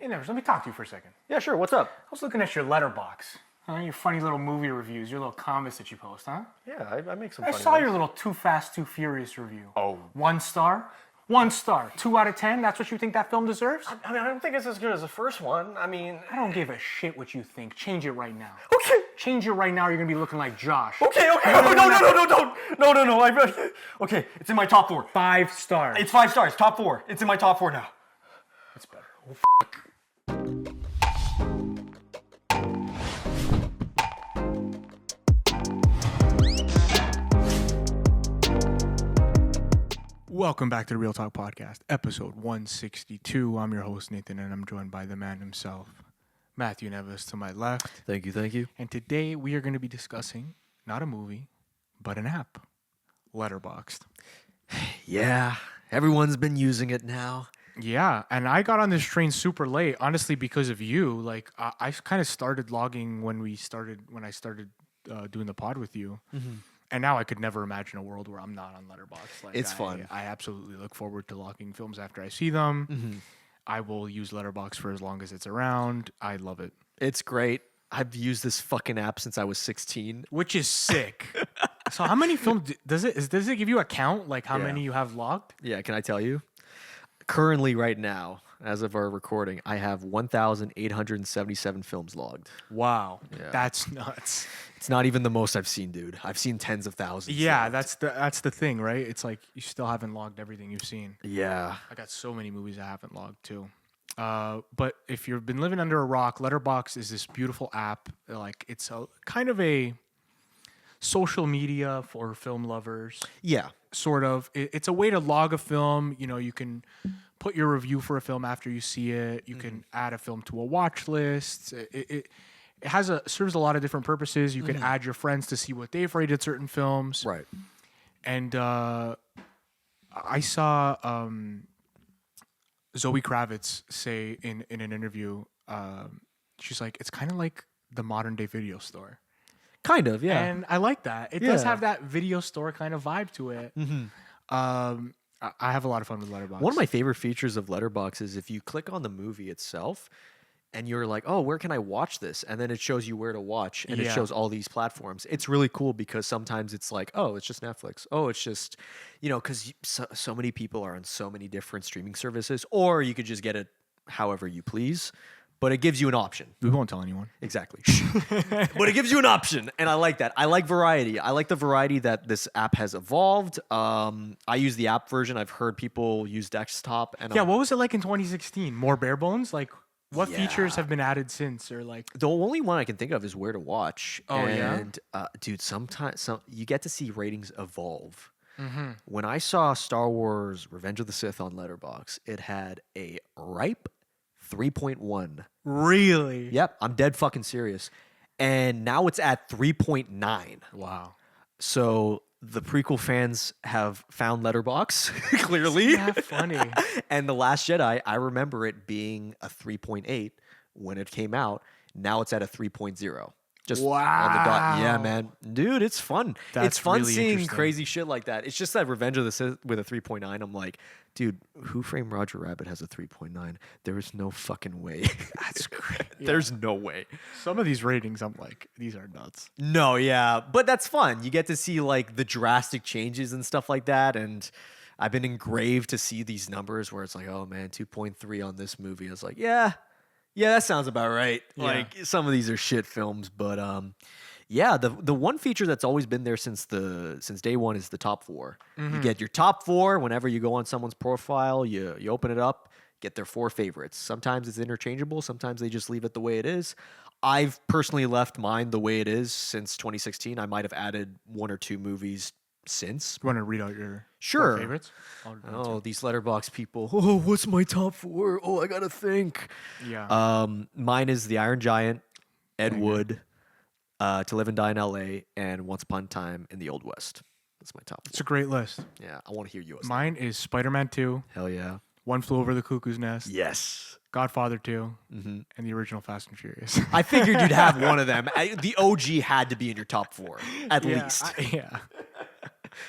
Hey, Neves, let me talk to you for a second. Yeah, sure. What's up? I was looking at your Letterboxd. Your funny little movie reviews, your little comments that you post, huh? Yeah, I make some I funny saw ones. your little Too Fast, Too Furious review. Oh. 1 star? 1 star. 2 out of 10? That's what you think that film deserves? I mean, I don't think it's as good as the first one. I mean... I don't give a shit what you think. Change it right now. Okay. Change it right now or you're going to be looking like Josh. Okay. No. Okay, it's in my top 4. 5 stars. It's 5 stars. Top 4. It's in my top 4 now. That's better. Oh, Welcome back to the Real Talk Podcast, episode 162. I'm your host, Nathan, and I'm joined by the man himself, Matthew Neves, to my left. Thank you. And today we are going to be discussing not a movie, but an app, Letterboxd. Yeah, everyone's been using it now. Yeah, and I got on this train super late, honestly, because of you. Like, I kind of started logging when I started doing the pod with you. Mm-hmm. And now I could never imagine a world where I'm not on Letterboxd. Like, it's fun. I absolutely look forward to logging films after I see them. Mm-hmm. I will use Letterboxd for as long as it's around. I love it. It's great. I've used this fucking app since I was 16. Which is sick. So how many films does it give you a count? Like how many you have logged? Yeah, can I tell you? Currently, right now, as of our recording, I have 1,877 films logged. Wow. Yeah. That's nuts. It's not even the most I've seen, dude. I've seen tens of thousands. Yeah, logged. that's the thing, right? It's like you still haven't logged everything you've seen. Yeah. I got so many movies I haven't logged too. But if you've been living under a rock, Letterboxd is this beautiful app. Like it's a kind of a social media for film lovers. Yeah. Sort of. It's a way to log a film. You know, you can put your review for a film after you see it. You can add a film to a watch list. It serves a lot of different purposes. You can add your friends to see what they've rated certain films. Right. And I saw Zoe Kravitz say in an interview, she's like, it's kind of like the modern day video store. Kind of, yeah. And I like that. It does have that video store kind of vibe to it. Mm-hmm. I have a lot of fun with Letterboxd. One of my favorite features of Letterboxd is if you click on the movie itself and you're like, oh, where can I watch this? And then it shows you where to watch and it shows all these platforms. It's really cool because sometimes it's like, oh, it's just Netflix. Oh, it's just, because so many people are on so many different streaming services, or you could just get it however you please. But it gives you an option. We won't tell anyone. Exactly. But it gives you an option, and I like that. I like variety. I like the variety that this app has evolved. I use the app version. I've heard people use desktop. And what was it like in 2016? More bare bones? Like, what features have been added since? Or like the only one I can think of is where to watch. Oh, dude, sometimes you get to see ratings evolve. Mm-hmm. When I saw Star Wars Revenge of the Sith on Letterboxd, it had a ripe 3.1. Really? Yep, I'm dead fucking serious. And now it's at 3.9. Wow. So the prequel fans have found Letterboxd, clearly. Yeah, funny. And The Last Jedi, I remember it being a 3.8 when it came out. Now it's at a 3.0. Just on the dot. Yeah, man. Dude, it's fun. It's fun really seeing crazy shit like that. It's just that Revenge of the Sith with a 3.9, I'm like, dude, Who Framed Roger Rabbit has a 3.9? There is no fucking way. That's great. There's no way. Some of these ratings, I'm like, these are nuts. No, yeah. But that's fun. You get to see like the drastic changes and stuff like that. And I've been engraved to see these numbers where it's like, oh man, 2.3 on this movie. I was like, yeah, that sounds about right. Yeah. Like some of these are shit films, but the one feature that's always been there since day one is the top 4. Mm-hmm. You get your top 4 whenever you go on someone's profile. You open it up, get their 4 favorites. Sometimes it's interchangeable. Sometimes they just leave it the way it is. I've personally left mine the way it is since 2016. I might have added 1 or 2 movies since. You want to read out your Sure. favorites? Oh, these Letterboxd people. Oh, what's my top 4? Oh, I gotta think. Yeah. Mine is The Iron Giant, Ed Wood, To Live and Die in L.A., and Once Upon a Time in the Old West. That's my top 4. It's a great list. Yeah, I want to hear yours. Mine is Spider-Man 2. Hell yeah. One Flew Over the Cuckoo's Nest. Yes. Godfather 2. And the original Fast and Furious. I figured you'd have one of them. The OG had to be in your top 4, at least.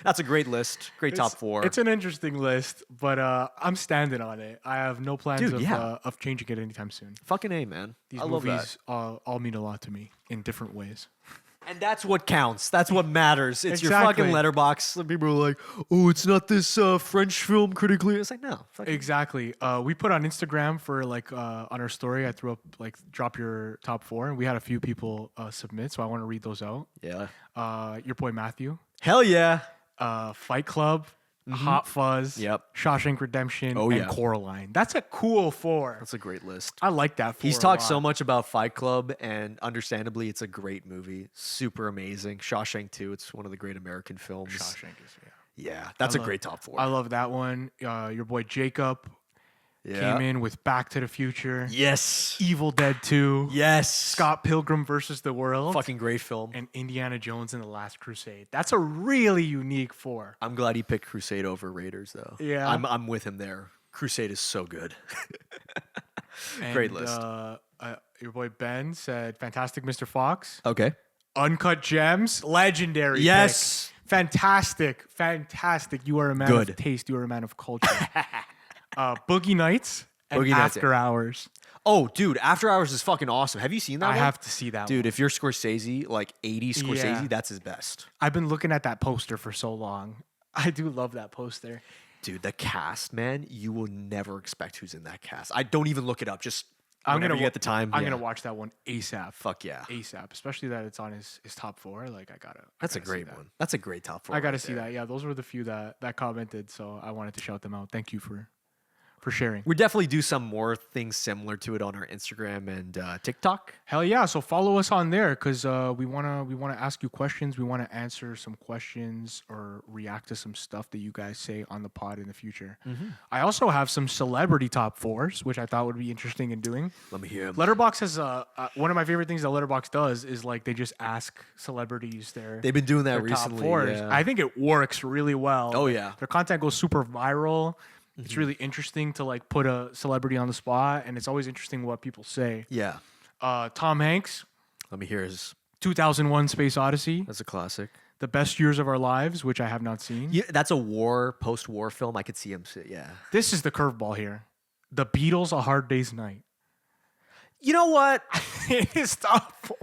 That's a great list. Great top four. It's an interesting list, but I'm standing on it. I have no plans Dude, yeah. of changing it anytime soon. Fucking A, man. These I love that. movies all mean a lot to me in different ways. And that's what counts. That's what matters. It's your Exactly. fucking letterbox. Some people are like, oh, it's not this French film critically. It's like, no. Fucking Exactly. We put on Instagram for like on our story. I threw up like drop your top four, and we had a few people submit. So I want to read those out. yeah. Your boy Matthew, Hell yeah. Fight Club, Hot Fuzz, Yep. Shawshank Redemption, Oh, and yeah. Coraline. That's a cool four. That's a great list. I like that. Four He's a talked lot. so much about Fight Club, and understandably, it's a great movie. Super amazing. Shawshank too. It's one of the great American films. Shawshank is Yeah, that's a love- great top four. I love that one. Your boy Jacob yeah. came in with Back to the Future, Yes. Evil Dead 2, Yes. Scott Pilgrim versus the World, Fucking great film. and Indiana Jones and the Last Crusade. That's a really unique four. I'm glad he picked Crusade over Raiders, though. Yeah. I'm with him there. Crusade is so good. Great And, list. Your boy Ben said, "Fantastic, Mr. Fox." Okay. Uncut Gems, legendary. pick. Yes. Fantastic, fantastic. You are a man Good. of taste. You are a man of culture. Boogie Nights and Boogie Nights, After Hours. Oh, dude, After Hours is fucking awesome. Have you seen that I one? have to see that Dude, one. if you're Scorsese, like 80s Scorsese, Yeah. that's his best. I've been looking at that poster for so long. I do love that poster. Dude, the cast, man, you will never expect who's in that cast. I don't even look it up. Just I'm whenever gonna you get the time. I'm yeah. gonna watch that one ASAP. Fuck yeah. ASAP, especially that it's on his top four. Like I gotta. That's a gotta see great that. one. That's a great top four. I gotta right see there. that. Yeah, those were the few that commented, so I wanted to shout them out. Thank you for sharing. We definitely do some more things similar to it on our Instagram and TikTok. Hell yeah! So follow us on there because we wanna ask you questions. We wanna answer some questions or react to some stuff that you guys say on the pod in the future. I also have some celebrity top fours, which I thought would be interesting in doing. Let me hear him. Letterboxd has one of my favorite things that Letterboxd does is like they just ask celebrities They've been doing that their top recently. fours. Yeah. I think it works really well. Oh, yeah. Their content goes super viral. It's really interesting to like put a celebrity on the spot, and it's always interesting what people say. Yeah. Tom Hanks, Let me hear his. 2001: Space Odyssey, That's a classic. The Best Years of Our Lives, which I have not seen. Yeah, that's a post-war film. I could see him sit. Yeah. This is the curveball here. The Beatles: A Hard Day's Night. You know what? It is top four.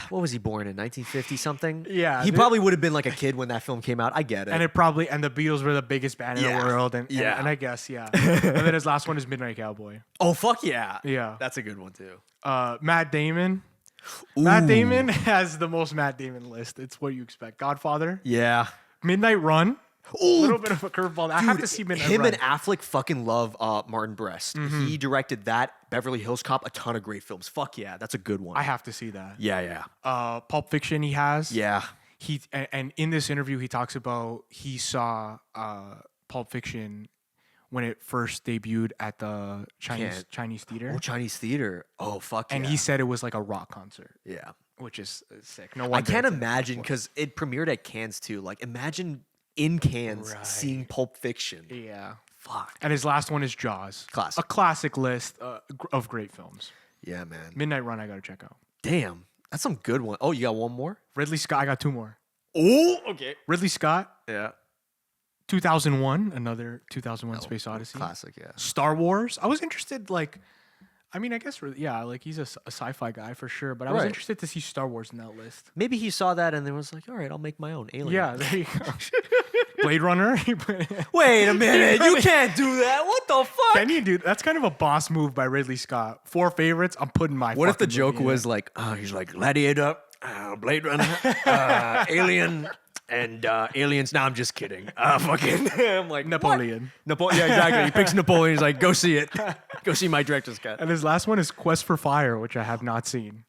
What was he born in? 1950 something? Yeah, He thi- probably would have been like a kid when that film came out. I get it. And the Beatles were the biggest band in Yeah. the world, and Yeah. I guess yeah. And then his last one is Midnight Cowboy. oh fuck yeah. Yeah. That's a good one too. Matt Damon. Ooh. Matt Damon has the most Matt Damon list. It's what you expect. Godfather, Yeah. Midnight Run. A Ooh. little bit of a curveball. I have to see Midnight him Run. and Affleck fucking love Martin Brest. He directed that, Beverly Hills Cop, a ton of great films. Fuck yeah, that's a good one. I have to see that. yeah. Pulp Fiction. He has. Yeah. And in this interview, he talks about he saw Pulp Fiction when it first debuted at the Chinese theater, Oh, Chinese theater. Oh, fuck and yeah. he said it was like a rock concert, yeah. which is sick. No I wonder can't it's a- imagine because it premiered at Cannes too. Like, imagine in Cannes Right. seeing Pulp Fiction. Yeah. Fuck. And his last one is Jaws. Classic. A classic list of great films. Yeah, man. Midnight Run, I gotta check out. Damn. That's some good one. Oh, you got one more? Ridley Scott, I got two more. Oh, okay. Ridley Scott, Yeah. 2001, another 2001 Space Odyssey. Classic, yeah. Star Wars. I was interested, like, I mean, I guess, yeah, like he's a sci-fi guy for sure, but I was Right. interested to see Star Wars in that list. Maybe he saw that and then was like, all right, I'll make my own alien. Yeah, there you go. Blade Runner. Wait a minute. You can't do that. What the fuck? Can you do? That's kind of a boss move by Ridley Scott. 4 favorites. I'm putting my. What if the fucking joke movie in was it. like, he's like Gladiator, Blade Runner, Alien, and Aliens? No, I'm just kidding. Fucking, I'm like Napoleon? Napoleon. Yeah, exactly. He picks Napoleon. He's like, go see it. Go see my director's cut. And his last one is Quest for Fire, which I have not seen.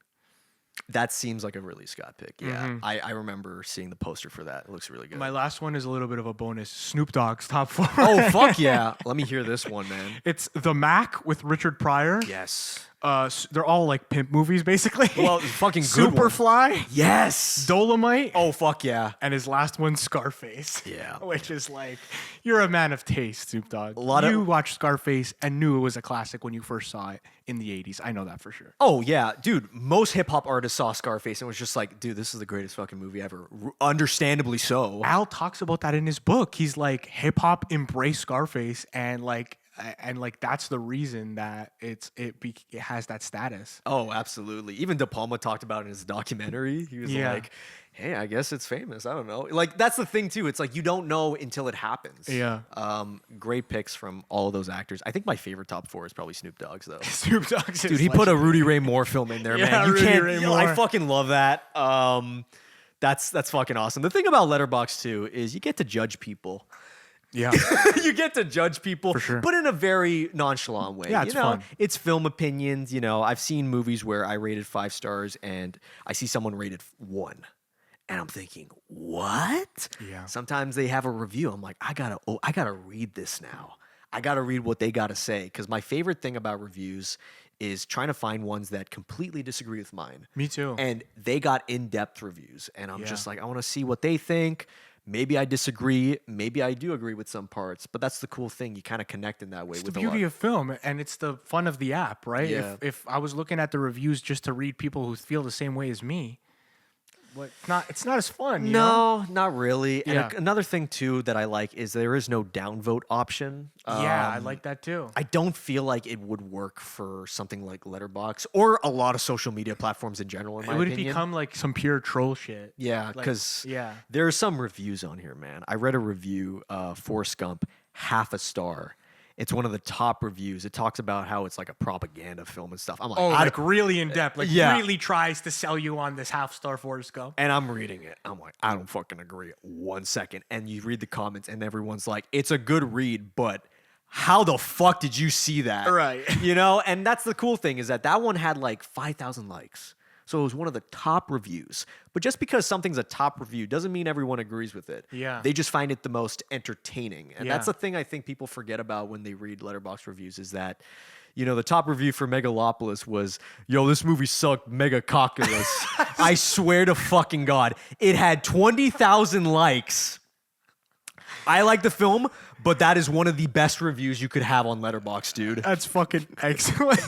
That seems like a Ridley Scott pick. Yeah, I remember seeing the poster for that. It looks really good. My last one is a little bit of a bonus. Snoop Dogg's top 4. Oh fuck yeah! Let me hear this one, man. It's The Mac with Richard Pryor. Yes. They're all like pimp movies, basically. Well, fucking good one. Superfly, Yes. Dolomite, Oh fuck yeah. and his last one, Scarface. Yeah. Which is like, you're a man of taste, Snoop Dogg. lot of- You watched Scarface and knew it was a classic when you first saw it in the 80s. I know that for sure. Oh yeah, dude. Most hip hop artists saw Scarface and was just like, dude, this is the greatest fucking movie ever. Understandably so. Al talks about that in his book. He's like, hip hop embraced Scarface, and like that's the reason that it has that status. Oh, absolutely. Even De Palma talked about it in his documentary. He was Yeah. like, hey, I guess it's famous. I don't know. Like, that's the thing, too. It's like you don't know until it happens. Yeah. Great picks from all of those actors. I think my favorite top 4 is probably Snoop Dogg's, though. Snoop Dogg's Dude, he put a Rudy Ray Moore film in there, Yeah, man. You Rudy can't. Ray I Moore. fucking love that. That's fucking awesome. The thing about Letterboxd, too, is you get to judge people. Yeah. You get to judge people, For sure. but in a very nonchalant way. Yeah, it's you know, fun. It's film opinions. You know, I've seen movies where I rated 5 stars and I see someone rated 1, and I'm thinking, what? Yeah. Sometimes they have a review. I'm like, I gotta read this now. I gotta read what they gotta say, because my favorite thing about reviews is trying to find ones that completely disagree with mine. Me too. And they got in-depth reviews, and I'm Yeah. just like, I want to see what they think. Maybe I disagree. Maybe I do agree with some parts, but that's the cool thing. You kind of connect in that way It's with the a lot. beauty of film, and it's the fun of the app, right? Yeah. If I was looking at the reviews just to read people who feel the same way as me, it's not as fun. You know? No, not really. And Yeah. another thing too that I like is there is no downvote option. Yeah, I like that too. I don't feel like it would work for something like Letterboxd or a lot of social media platforms in general. In my It would opinion. become like some pure troll shit. Yeah, Like, because yeah. there are some reviews on here, man. I read a review, Forrest Gump, 1/2 star. It's one of the top reviews. It talks about how it's like a propaganda film and stuff. I'm like, Oh, I like really in depth. Like Yeah. really tries to sell you on this 1/2 star Forrest Gump. and I'm reading it. I'm like, I don't fucking agree 1 second. And you read the comments, and everyone's like, it's a good read, but how the fuck did you see that? Right. You know, and that's the cool thing is that one had like 5,000 likes. So it was one of the top reviews. But just because something's a top review doesn't mean everyone agrees with it. Yeah. They just find it the most entertaining. And that's Yeah. the thing I think people forget about when they read Letterboxd reviews is that, you know, the top review for Megalopolis was, yo, this movie sucked mega cockulous. I swear to fucking God. It had 20,000 likes. I like the film, but that is one of the best reviews you could have on Letterboxd, dude. That's fucking excellent.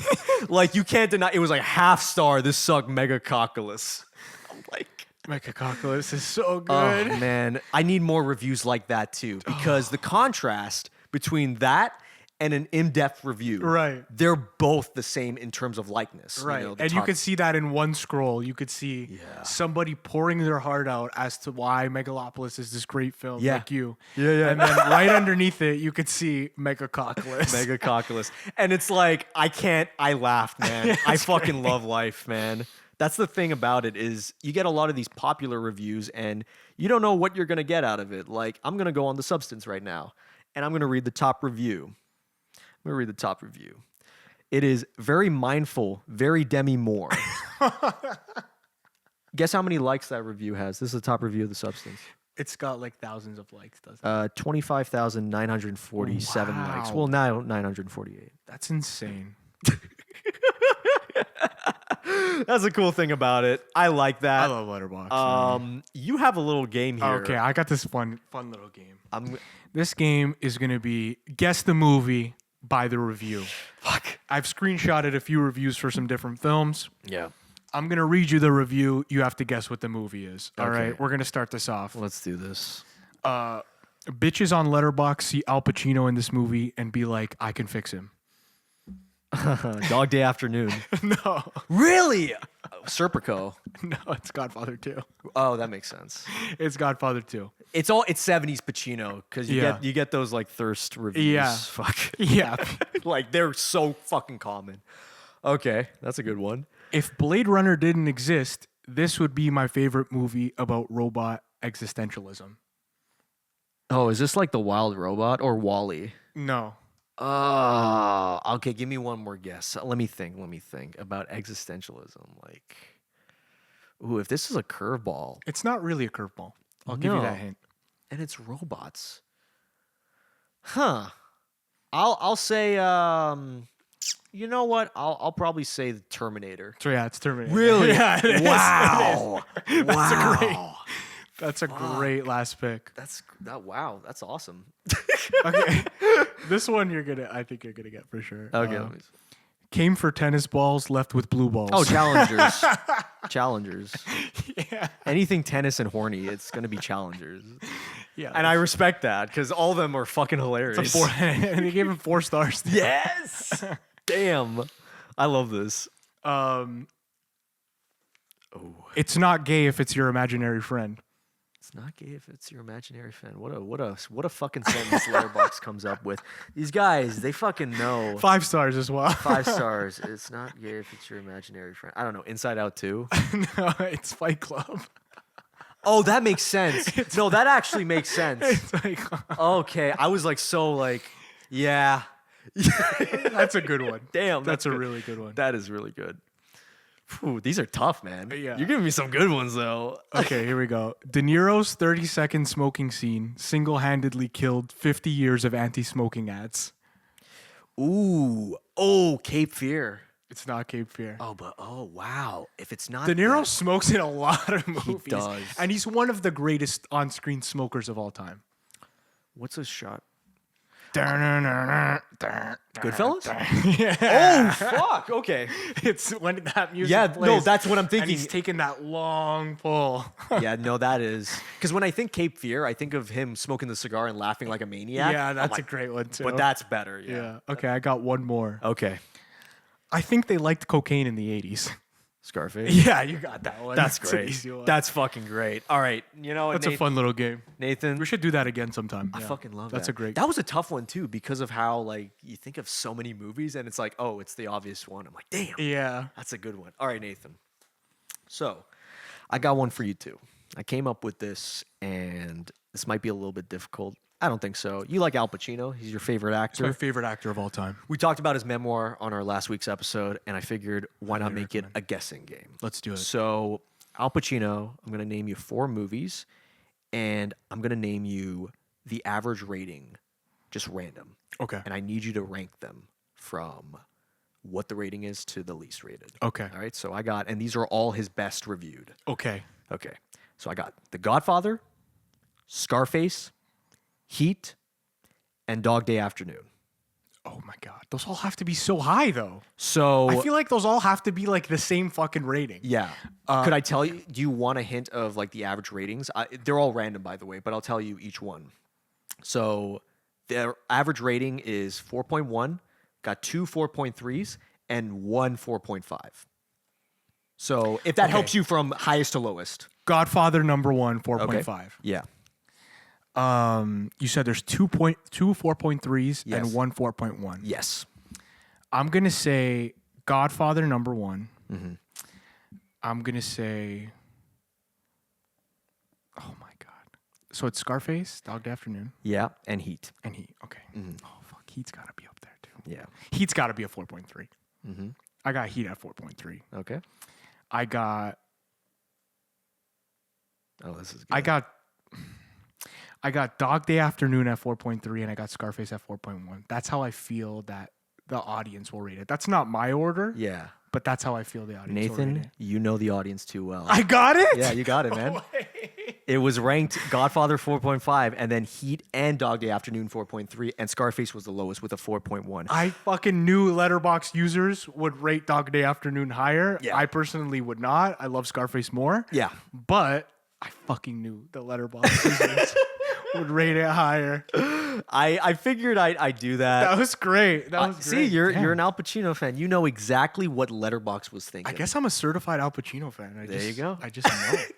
Like, you can't deny, it was like 1/2 star, this sucked mega cockulous. I'm like, Mechacoculus is so oh good. man, I need more reviews like that too, because the contrast between that and an in-depth review, Right. they're both the same in terms of likeness. Right. You know, the And you top- could see that in one scroll. You could see Yeah. somebody pouring their heart out as to why Megalopolis is this great film, Yeah. like you. Yeah, yeah. And then right underneath it, you could see Megacoculus. mega cockulous. And it's like, I laughed, man. I fucking love life, man. That's the thing about it is you get a lot of these popular reviews and you don't know what you're going to get out of it. Like, I'm going to go on The Substance right now and I'm going to read the top review. I'm going to read the top review. It is very mindful, very Demi Moore. Guess how many likes that review has? This is the top review of The Substance. It's got like thousands of likes, doesn't it? 25,947 likes. Wow. Well, now 948. That's insane. That's a cool thing about it. I like I that. love Letterboxd. You have a little game here. Okay, I got this fun little game. I'm This game is going to be guess the movie by the review. fuck. I've screenshotted a few reviews for some different films. Yeah. I'm going to read you the review. You have to guess what the movie is. All Okay. right, we're going to start this off. Let's do this. Bitches on Letterboxd see Al Pacino in this movie and be like, I can fix him. Dog Day Afternoon. No, Really? Serpico. no, it's Godfather 2. Oh, that makes sense. It's Godfather 2. It's 70s Pacino because Yeah. you get those like thirst reviews. Yeah. Fuck. Yeah. Like they're so fucking common. Okay, that's a good one. If Blade Runner didn't exist, this would be my favorite movie about robot existentialism. Oh, is this like The Wild Robot or Wall-E? No. Oh, okay. Give me one more guess. Let me think about existentialism. Like, ooh, if this is a curveball It's not really a curveball. I'll give you No. that hint. and it's robots, huh? I'll say You know what? I'll probably say the Terminator. So yeah, it's Terminator. Really? Yeah, it is. Wow. Wow. That's a great last pick. Wow, that's awesome. Okay. This one I think you're gonna get for sure. Okay. Came for tennis balls, left with blue balls. Oh, challengers. Challengers. yeah. Anything tennis and horny, it's gonna be challengers. Yeah. And I respect that because all of them are fucking hilarious. And they gave him 4 stars. Yes. Damn. I love this. It's not gay if it's your imaginary friend. It's not gay if it's your imaginary friend. What a fucking sentence Letterboxd comes up with. These guys, they fucking know. 5 stars as well. 5 stars. It's not gay if it's your imaginary friend. I don't know. Inside Out 2. No, it's Fight Club. Oh, that makes sense. No, that actually makes sense. It's Fight Club. Okay, I was yeah. That's a good one. Damn, That's a good. really good one. That is really good. Phew, these are tough, man. Yeah. You're giving me some good ones, though. Okay, here we go. De Niro's 30-second smoking scene single-handedly killed 50 years of anti-smoking ads. Ooh. Oh, Cape Fear. It's not Cape Fear. Oh, wow. If it's not De Niro that- smokes in a lot of movies. does. And he's one of the greatest on-screen smokers of all time. What's a shot? Goodfellas? Oh, fuck. Okay. It's when that music Yeah, plays. no, that's what I'm And thinking. he's taking that long pull. Yeah, no, that is. Because when I think Cape Fear, I think of him smoking the cigar and laughing like a maniac. Yeah, I'm that's like, a great one, too. But that's better, yeah. Yeah. Okay, I got one more. Okay. I think they liked cocaine in the 80s. Scarface. Yeah, you got that one. That's It's an great. easy one. That's fucking great. All right. You know what, That's a fun little game. Nathan? We should do that again sometime. I fucking love That's that. a great. That was a tough one, too, because of how, you think of so many movies and it's like, oh, it's the obvious one. I'm like, damn. Yeah. That's a good one. All right, Nathan. So, I got one for you too. I came up with this, and this might be a little bit difficult. I don't think so. You like Al Pacino? He's your favorite It's my actor. favorite actor of all time. We talked about his memoir on our last week's episode, and I figured why not make it a guessing game? Let's do it. So, Al Pacino, I'm going to name you 4 movies, and I'm going to name you the average rating, just random. Okay. And I need you to rank them from what the rating is to the least rated. Okay. All right. So I got, and these are all his best reviewed. Okay. Okay. So I got The Godfather, Scarface, Heat, and Dog Day Afternoon. Oh my God. Those all have to be so high, though. So I feel like those all have to be like the same fucking rating. yeah. Could I tell you? Do you want a hint of the average ratings? They're all random, by the way, but I'll tell you each one. So their average rating is 4.1. Got 2 4.3s and 1 4.5. So if that Okay. helps you from highest to lowest. Godfather #1, 4.5. Yeah. You said there's 2 4.3s Yes. and 1 4.1. Yes. I'm gonna say Godfather #1. Mm-hmm. I'm gonna say. Oh my God. So it's Scarface, Dog Day Afternoon, Yeah. And Heat. and Heat. Okay. Mm-hmm. Oh fuck, Heat's gotta be up there too. Yeah. Heat's gotta be a 4.3. Mm-hmm. I got Heat at 4.3. Okay. I got. Oh, this is good. I got Dog Day Afternoon at 4.3, and I got Scarface at 4.1. That's how I feel that the audience will rate it. That's not my order, Yeah. but that's how I feel the audience will rate Nathan, it. you know the audience too well. I got it? Yeah, you got it, man. No way. It was ranked Godfather 4.5, and then Heat and Dog Day Afternoon 4.3, and Scarface was the lowest with a 4.1. I fucking knew Letterboxd users would rate Dog Day Afternoon higher. Yeah. I personally would not. I love Scarface more. Yeah. But I fucking knew the Letterboxd users would rate it higher. I figured I'd do that. That was great. That was See, great. you're Damn. an Al Pacino fan. You know exactly what Letterboxd was thinking. I guess I'm a certified Al Pacino fan. There you go. I just know it.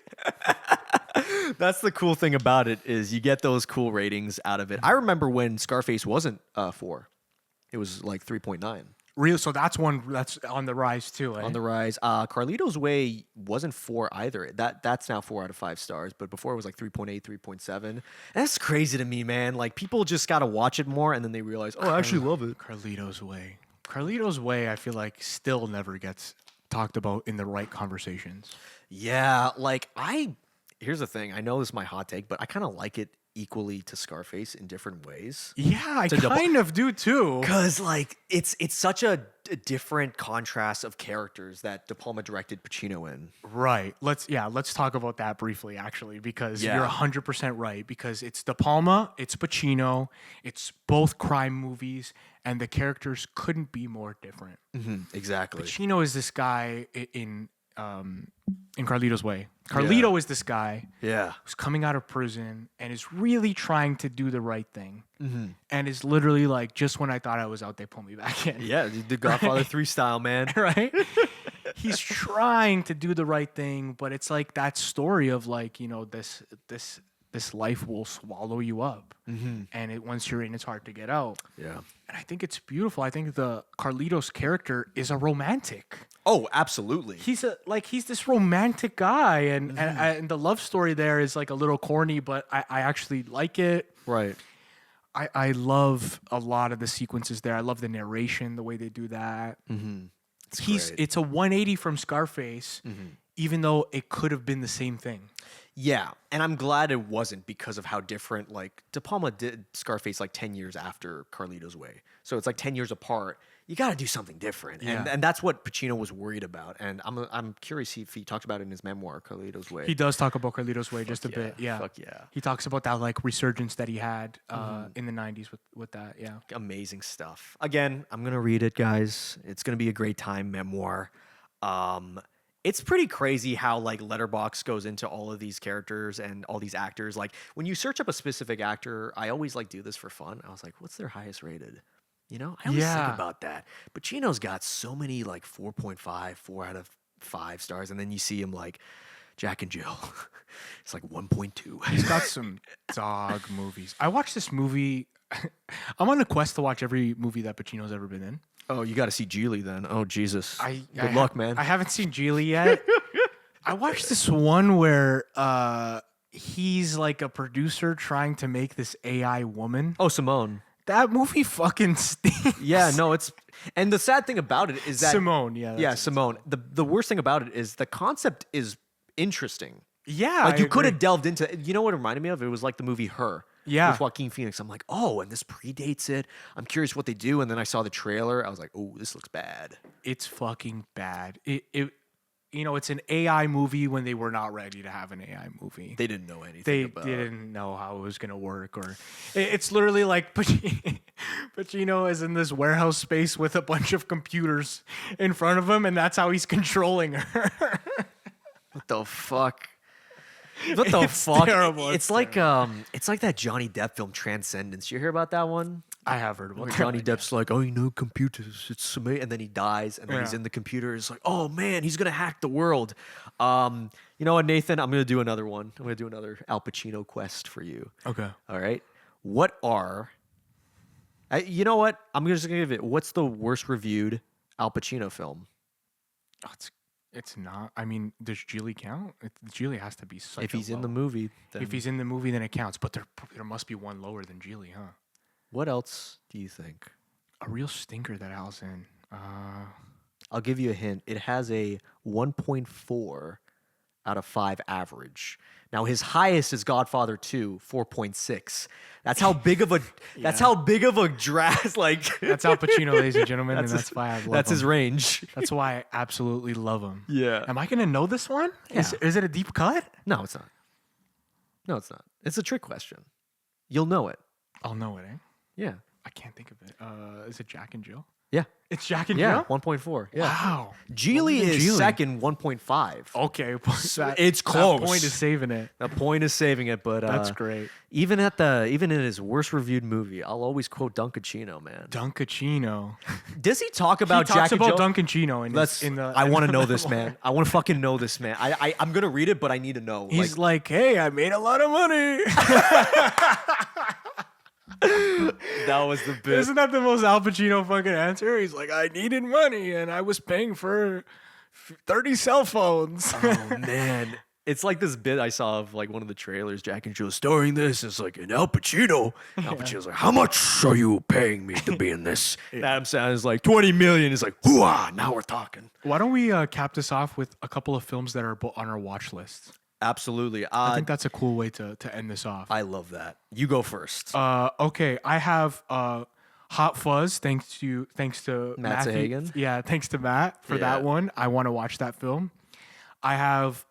That's the cool thing about it is you get those cool ratings out of it. I remember when Scarface wasn't 4. It was like 3.9. Real, so that's one that's on the rise too. Eh? On the rise. Carlito's Way wasn't 4 either. That's now 4 out of 5 stars, but before it was like 3.8, 3.7. And that's crazy to me, man. Like people just gotta watch it more and then they realize, oh, I actually love it. Carlito's Way. Carlito's Way, I feel like still never gets talked about in the right conversations. Yeah, here's the thing. I know this is my hot take, but I kind of like it equally to Scarface in different ways. Yeah, I kind of do too. Because like it's such a different contrast of characters that De Palma directed Pacino in. Right. Let's talk about that briefly, actually, because Yeah. you're 100% right. Because it's De Palma, it's Pacino, it's both crime movies, and the characters couldn't be more different. Exactly. Pacino is this guy in Carlito's Way. Carlito is this guy Yeah. who's coming out of prison and is really trying to do the right thing, and is literally like, just when I thought I was out, they pull me back in. Yeah, the Godfather 3 style, man. Right? He's trying to do the right thing, but it's like that story of like, you know, this life will swallow you up, and once you're in, it's hard to get out. Yeah. And I think it's beautiful. I think the Carlitos character is a romantic. Oh, absolutely. He's this romantic guy, and the love story there is like a little corny, but I actually like it. Right. I love a lot of the sequences there. I love the narration, the way they do that. Great. It's a 180 from Scarface, even though it could have been the same thing. Yeah, and I'm glad it wasn't because of how different, like, De Palma did Scarface like 10 years after Carlito's Way. So it's like 10 years apart. You got to do something different. Yeah. And that's what Pacino was worried about. And I'm curious if he talked about it in his memoir, Carlito's Way. He does talk about Carlito's Way just a yeah, bit. Yeah. fuck yeah. He talks about that like resurgence that he had in the 90s with that. Yeah. Amazing stuff. Again, I'm going to read it, guys. It's going to be a great time memoir. It's pretty crazy how like Letterboxd goes into all of these characters and all these actors. Like when you search up a specific actor, I always like do this for fun. I was like, what's their highest rated? You know, I always think about that. Pacino's got so many like 4.5, 4 out of 5 stars, and then you see him like Jack and Jill. It's like 1.2. He's got some dog movies. I watched this movie. I'm on a quest to watch every movie that Pacino's ever been in. Oh, you got to see Geely then. Oh, Jesus. Good I luck, man. I haven't seen Geely yet. I watched this one where he's like a producer trying to make this AI woman. Oh, Simone. That movie fucking stinks. Yeah, no, and the sad thing about it is that Simone, yeah. Yeah, Simone. The worst thing about it is the concept is interesting. Yeah. Like you could have delved into, you know what it reminded me of? It was like the movie Her. Yeah. With Joaquin Phoenix. I'm like, oh, and this predates it. I'm curious what they do. And then I saw the trailer. I was like, oh, this looks bad. It's fucking bad. It's an AI movie when they were not ready to have an AI movie. They didn't know anything They about didn't know how it was going to work. Or it's literally like Pacino is in this warehouse space with a bunch of computers in front of him, and that's how he's controlling her. What the fuck? What the fuck? Terrible. It's like that Johnny Depp film Transcendence. You hear about that one? I have heard about Where that. Johnny Depp's like, oh, you know, computers, it's amazing. And then he dies, and then he's Yeah. in the computer. It's like, oh man, he's gonna hack the world. You know what, Nathan? I'm gonna do another one. I'm gonna do another Al Pacino quest for you. Okay. All right. What are? You know what? I'm just gonna give it. What's the worst reviewed Al Pacino film? Oh, it's not. I mean, does Geely count? Geely has to be such If he's in the low. movie, then If he's in the movie, then it counts. But there must be one lower than Geely, huh? what else do you think? A real stinker that Al's in. I'll give you a hint. It has a 1.4 out of 5 average. Now his highest is Godfather 2, 4.6. That's how big of a that's how big of a dress like That's Al Pacino, ladies and gentlemen, and that's why I love that's him. his range. That's why I absolutely love him. Yeah. Am I gonna know this one? Is it a deep cut? No, it's not. No, it's not. It's a trick question. You'll know it. I'll know it, eh? Yeah. I can't think of it. Is it Jack and Jill? Yeah. It's Jack and Yeah. Jill? 1.4. Yeah. Wow. Geely What is Geely? second, 1.5. Okay. It's close. That point is saving it. The point is saving it, but That's great. Even in his worst reviewed movie, I'll always quote Dunkachino, man. Dunkachino. Does he talk about He talks Jack and about Jill? Dunkachino in the. I want to know this, man. I want to fucking know this, man. I'm gonna read it, but I need to know. He's like, hey, I made a lot of money. That was the bit. Isn't that the most Al Pacino fucking answer? He's like, I needed money and I was paying for 30 cell phones. Oh man. It's like this bit I saw of like one of the trailers, Jack and Jill starring this. It's like an Al Pacino. Al Pacino's like, how much are you paying me to be in this? Adam Sandler's like 20 million. He's like, hooah, now we're talking. Why don't we cap this off with a couple of films that are on our watch list? Absolutely. I think that's a cool way to end this off. I love that. You go first. Okay, I have Hot Fuzz. Thanks to Matt Matthew. Sagan? Yeah, thanks to Matt for Yeah. that one. I want to watch that film. I have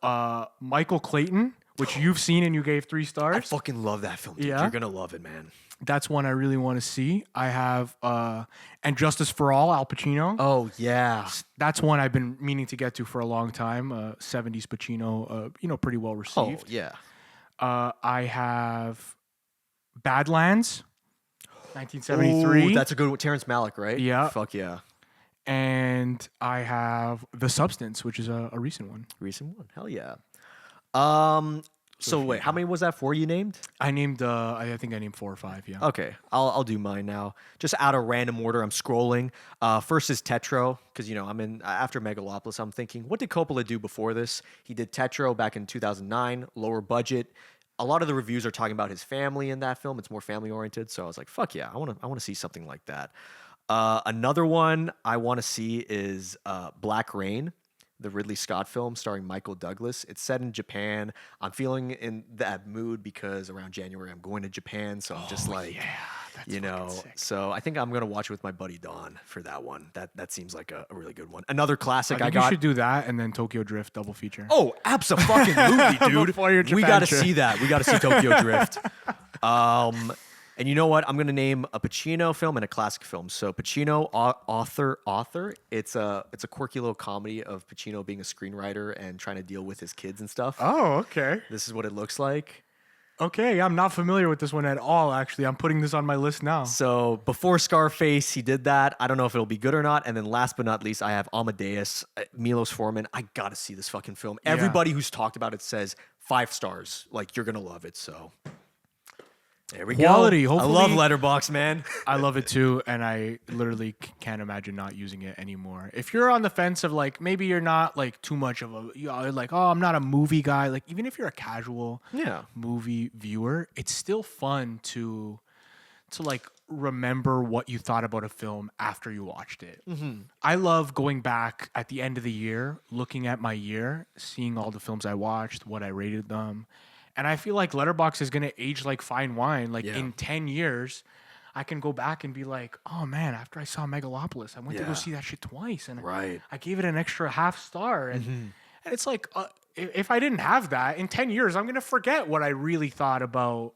Michael Clayton, which you've seen and you gave 3 stars. I fucking love that film, dude. Yeah? You're going to love it, man. That's one I really want to see. I have And Justice for All, Al Pacino. Oh, yeah. That's one I've been meaning to get to for a long time. 70s Pacino, pretty well Oh, received. yeah. I have Badlands, 1973. Ooh, that's a good one. Terrence Malick, right? Yeah. Fuck yeah. And I have The Substance, which is a recent one. Recent one. Hell yeah. So wait, how many was that 4 you named? I named, I think I named 4 or 5, yeah. Okay, I'll do mine now. Just out of random order, I'm scrolling. First is Tetro, because I'm in after Megalopolis. I'm thinking, what did Coppola do before this? He did Tetro back in 2009, lower budget. A lot of the reviews are talking about his family in that film. It's more family oriented, so I was like, fuck yeah, I want to see something like that. Another one I want to see is Black Rain, the Ridley Scott film starring Michael Douglas. It's set in Japan. I'm feeling in that mood because around January I'm going to Japan, so I'm just like, That's sick. So I think I'm gonna watch it with my buddy Don for that one. That seems like a really good one. Another classic I I think got. you should do that and then Tokyo Drift double feature. Oh, absolutely, dude. Before your We Japan got to trip. see that. We got to see Tokyo Drift. And you know what? I'm gonna name a Pacino film and a classic film. So Pacino, author. It's a quirky little comedy of Pacino being a screenwriter and trying to deal with his kids and stuff. Oh, okay. This is what it looks like. Okay, I'm not familiar with this one at all, actually. I'm putting this on my list now. So before Scarface, he did that. I don't know if it'll be good or not. And then last but not least, I have Amadeus, Milos Forman. I gotta see this fucking film. Yeah. Everybody who's talked about it says 5 stars. Like, you're gonna love it. So there we Quality, go. hopefully. I love Letterboxd, man. I love it too, and I literally can't imagine not using it anymore. If you're on the fence of like, maybe you're not like too much of a, you're like, oh, I'm not a movie guy. Like, even if you're a casual Yeah. movie viewer, it's still fun to like remember what you thought about a film after you watched it. I love going back at the end of the year, looking at my year, seeing all the films I watched, what I rated them. And I feel like Letterboxd is going to age like fine wine. Like, Yeah. in 10 years, I can go back and be like, oh man, after I saw Megalopolis, I went to go Yeah. see that shit twice. And Right. I gave it an extra half star. And it's like, if I didn't have that, in 10 years, I'm going to forget what I really thought about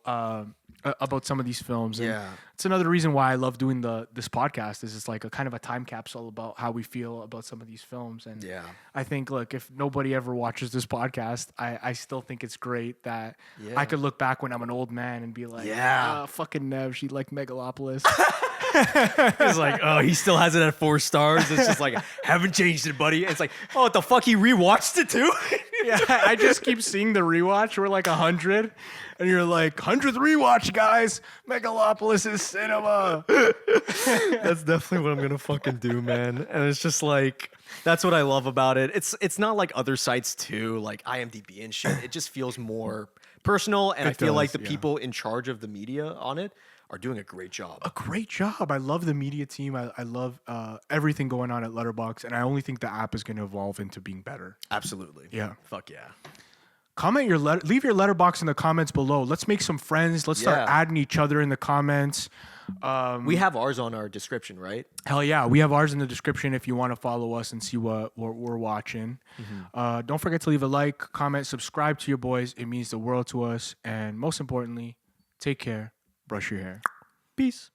some of these films. And Yeah. it's another reason why I love doing this podcast. Is it's like a kind of a time capsule about how we feel about some of these films. And Yeah. I think, look, if nobody ever watches this podcast, I still think it's great that Yeah. I could look back when I'm an old man and be like, Yeah. fucking Nev, she liked Megalopolis. It's like, oh, he still has it at 4 stars. It's just like, haven't changed it, buddy. It's like, oh, what the fuck? He rewatched it too? Yeah, I just keep seeing the rewatch. We're like 100, and you're like, 100th rewatch, guys. Megalopolis is cinema. That's definitely what I'm gonna fucking do, man. And it's just like, that's what I love about it. It's not like other sites too, like IMDb and shit. It just feels more personal, and I feel like the yeah. people in charge of the media on it are doing a great job. A great job. I love the media team. I love everything going on at Letterboxd, and I only think the app is going to evolve into being better. Absolutely. Yeah. Fuck yeah. Leave your letterbox in the comments below. Let's make some friends. Let's start Yeah. adding each other in the comments. We have ours on our description, right? Hell yeah, we have ours in the description if you want to follow us and see what we're watching. Don't forget to leave a like, comment, subscribe to your boys. It means the world to us. And most importantly, take care. Brush your hair. Peace.